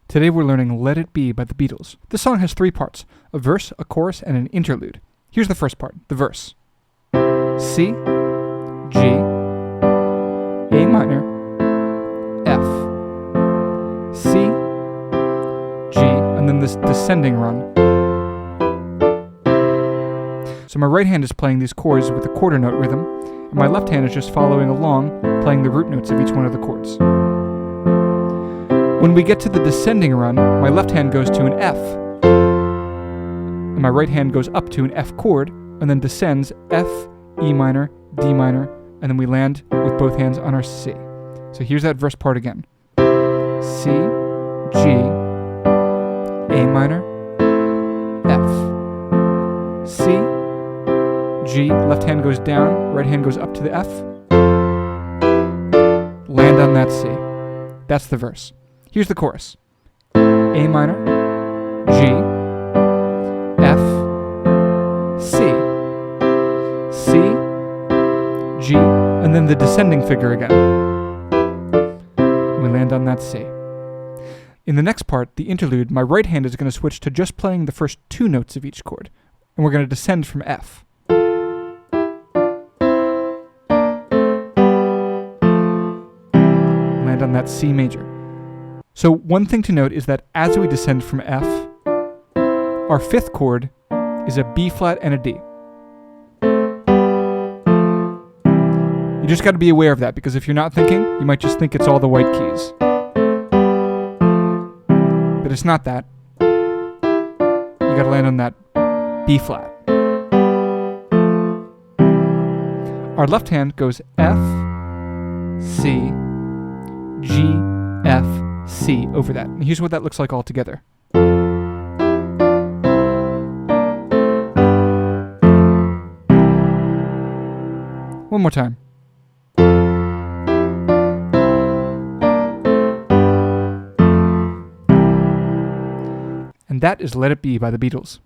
Today we're learning Let It Be by the Beatles. This song has 3 parts, a verse, a chorus, and an interlude. Here's the first part, the verse. C, G, A minor, F, C, G, and then this descending run. So my right hand is playing these chords with a quarter note rhythm, and my left hand is just following along, playing the root notes of each one of the chords. When we get to the descending run, my left hand goes to an F, and my right hand goes up to an F chord, and then descends F, E minor, D minor, and then we land with both hands on our C. So here's that verse part again. C, G, A minor, F, C, G, left hand goes down, right hand goes up to the F, land on that C. That's the verse. Here's the chorus. A minor, G, F, C, C, G, and then the descending figure again. We land on that C. In the next part, the interlude, my right hand is going to switch to just playing the first 2 notes of each chord, and we're going to descend from F. Land on that C major. So one thing to note is that as we descend from F, our 5th chord is a B flat and a D. You just got to be aware of that, because if you're not thinking, you might just think it's all the white keys. But it's not that. You got to land on that B flat. Our left hand goes F, C, G, F, C over that. And here's what that looks like all together. One more time. And that is Let It Be by the Beatles.